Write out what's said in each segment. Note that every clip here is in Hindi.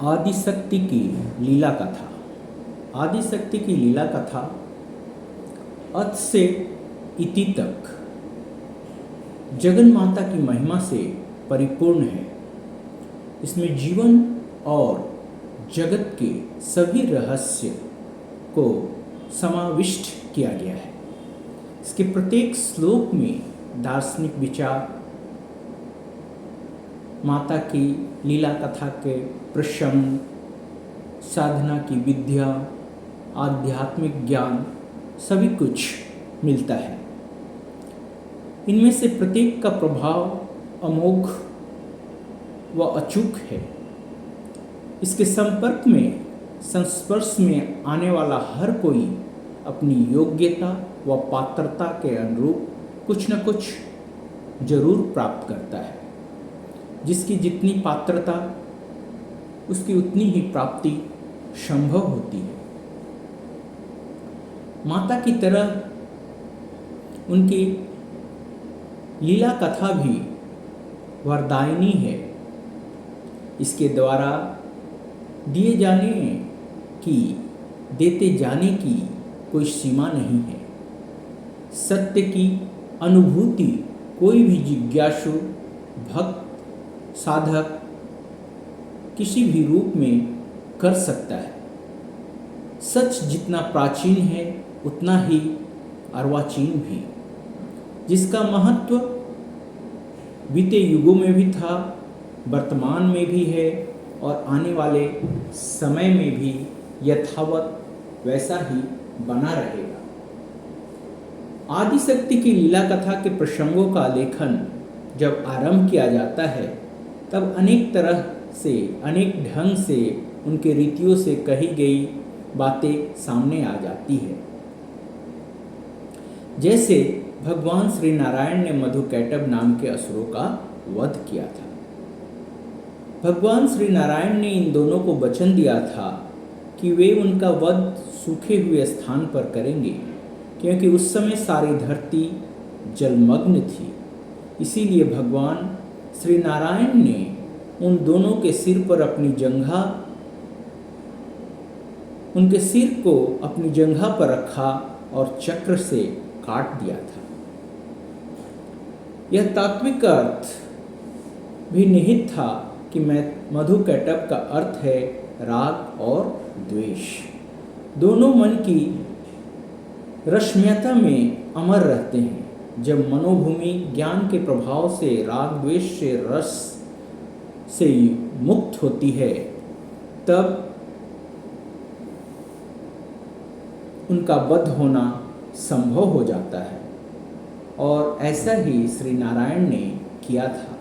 आदिशक्ति की लीला कथा। आदिशक्ति की लीला कथा अत से इति तक जगन माता की महिमा से परिपूर्ण है। इसमें जीवन और जगत के सभी रहस्य को समाविष्ट किया गया है। इसके प्रत्येक श्लोक में दार्शनिक विचार, माता की लीला कथा के प्रसंग, साधना की विद्या, आध्यात्मिक ज्ञान सभी कुछ मिलता है। इनमें से प्रत्येक का प्रभाव अमोघ व अचूक है। इसके संपर्क में, संस्पर्श में आने वाला हर कोई अपनी योग्यता व पात्रता के अनुरूप कुछ न कुछ जरूर प्राप्त करता है। जिसकी जितनी पात्रता, उसकी उतनी ही प्राप्ति संभव होती है। माता की तरह उनकी लीला कथा भी वरदायिनी है। इसके द्वारा दिए जाने की, देते जाने की कोई सीमा नहीं है। सत्य की अनुभूति कोई भी जिज्ञासु, भक्त, साधक किसी भी रूप में कर सकता है। सच जितना प्राचीन है उतना ही अर्वाचीन भी। जिसका महत्व बीते युगों में भी था, वर्तमान में भी है और आने वाले समय में भी यथावत वैसा ही बना रहेगा। आदिशक्ति की लीला कथा के प्रसंगों का लेखन जब आरंभ किया जाता है तब अनेक तरह से, अनेक ढंग से उनके रीतियों से कही गई बातें सामने आ जाती है। जैसे भगवान श्री नारायण ने मधुकैटभ नाम के असुरों का वध किया था। भगवान श्री नारायण ने इन दोनों को वचन दिया था कि वे उनका वध सूखे हुए स्थान पर करेंगे, क्योंकि उस समय सारी धरती जलमग्न थी। इसीलिए भगवान श्री नारायण ने उन दोनों के सिर पर अपनी जंघा, उनके सिर को अपनी जंघा पर रखा और चक्र से काट दिया था। यह तात्विक अर्थ भी निहित था कि मधुकैटभ का अर्थ है राग और द्वेष। दोनों मन की रश्म्यता में अमर रहते हैं। जब मनोभूमि ज्ञान के प्रभाव से राग द्वेष से रस से मुक्त होती है, तब उनका वध होना संभव हो जाता है। और ऐसा ही श्री नारायण ने किया था।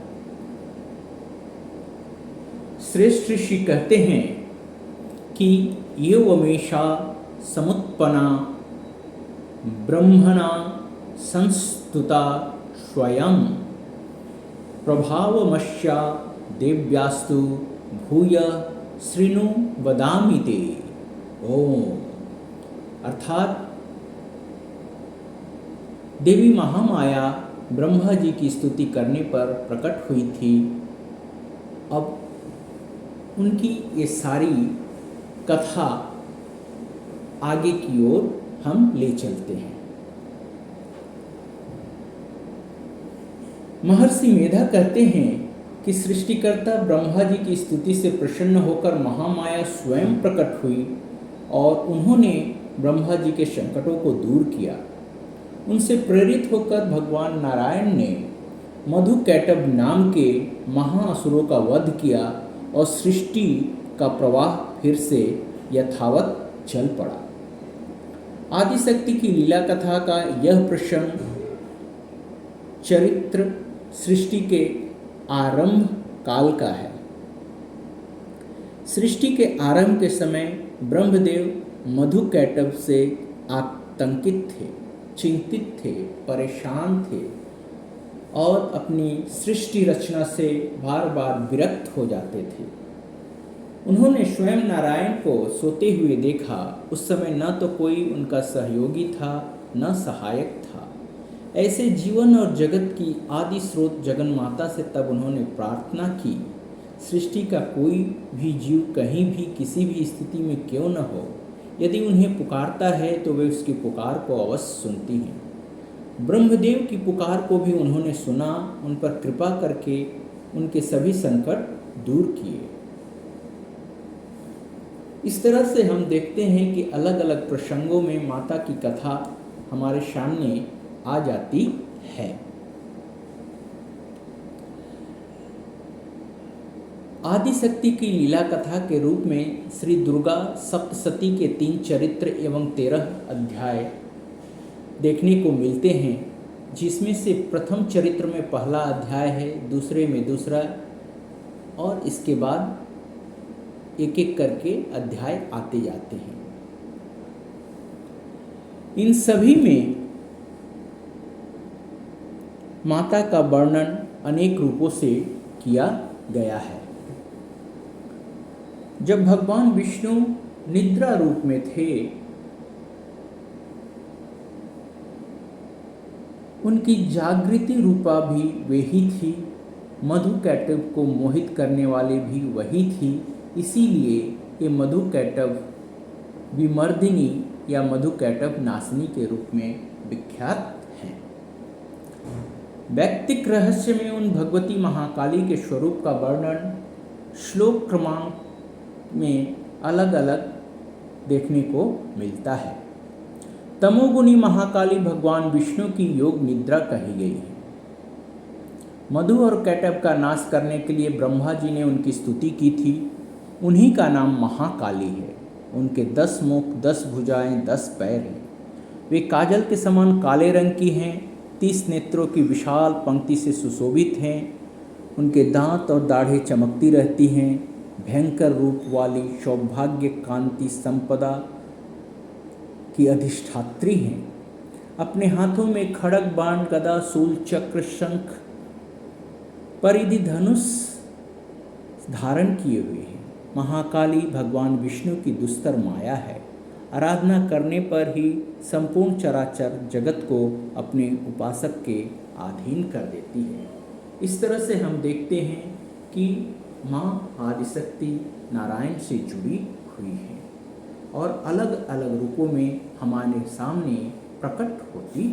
श्रेष्ठ ऋषि कहते हैं कि ये वमेशा समुत्पन्ना ब्रह्मणा संस्तुता स्वयं प्रभावमस्या देव्यास्तु भूय शृणु वदामि ते। ओम। अर्थात देवी महामाया ब्रह्मा जी की स्तुति करने पर प्रकट हुई थी। अब उनकी ये सारी कथा आगे की ओर हम ले चलते हैं। महर्षि मेधा कहते हैं कि सृष्टिकर्ता ब्रह्मा जी की स्तुति से प्रसन्न होकर महामाया स्वयं प्रकट हुई और उन्होंने ब्रह्मा जी के संकटों को दूर किया। उनसे प्रेरित होकर भगवान नारायण ने मधुकैटभ नाम के महाअसुरों का वध किया और सृष्टि का प्रवाह फिर से यथावत चल पड़ा। आदिशक्ति की लीला कथा का यह प्रसंग चरित्र सृष्टि के आरंभ काल का है। सृष्टि के आरंभ के समय ब्रह्मदेव मधुकैटभ से आतंकित थे, चिंतित थे, परेशान थे और अपनी सृष्टि रचना से बार बार विरक्त हो जाते थे। उन्होंने स्वयं नारायण को सोते हुए देखा। उस समय न तो कोई उनका सहयोगी था, न सहायक था। ऐसे जीवन और जगत की आदि स्रोत जगन माता से तब उन्होंने प्रार्थना की, सृष्टि का कोई भी जीव कहीं भी किसी भी स्थिति में क्यों न हो, यदि उन्हें पुकारता है तो वे उसकी पुकार को अवश्य सुनती हैं। ब्रह्मदेव की पुकार को भी उन्होंने सुना, उन पर कृपा करके उनके सभी संकट दूर किए। इस तरह से हम देखते हैं कि अलग अलग प्रसंगों में माता की कथा हमारे सामने आ जाती है। आदिशक्ति की लीला कथा के रूप में श्री दुर्गा सप्तशती के 3 चरित्र एवं 13 अध्याय देखने को मिलते हैं, जिसमें से प्रथम चरित्र में पहला अध्याय है, दूसरे में दूसरा, और इसके बाद एक एक करके अध्याय आते जाते हैं। इन सभी में माता का वर्णन अनेक रूपों से किया गया है। जब भगवान विष्णु निद्रा रूप में थे, उनकी जागृति रूपा भी वही थी, मधुकैटभ को मोहित करने वाली भी वही थी। इसीलिए ये मधुकैटभ विमर्दिनी या मधुकैटभ नाशिनी के रूप में विख्यात है। वैदिक रहस्य में उन भगवती महाकाली के स्वरूप का वर्णन श्लोक क्रमांक में अलग अलग देखने को मिलता है। तमोगुणी महाकाली भगवान विष्णु की योग निद्रा कही गई है। मधु और कैटभ का नाश करने के लिए ब्रह्मा जी ने उनकी स्तुति की थी। उन्हीं का नाम महाकाली है। उनके 10 मुख, 10 भुजाएं, 10 पैर हैं। वे काजल के समान काले रंग की हैं, 30 नेत्रों की विशाल पंक्ति से सुशोभित हैं। उनके दांत और दाढ़ें चमकती रहती हैं। भयंकर रूप वाली सौभाग्य, कांति, संपदा की अधिष्ठात्री हैं। अपने हाथों में खड्ग, बाण, गदा, शूल, चक्र, शंख, परिधि, धनुष धारण किए हुए हैं। महाकाली भगवान विष्णु की दुस्तर माया है। आराधना करने पर ही संपूर्ण चराचर जगत को अपने उपासक के अधीन कर देती है। इस तरह से हम देखते हैं कि माँ आदिशक्ति नारायण से जुड़ी हुई है और अलग अलग रूपों में हमारे सामने प्रकट होती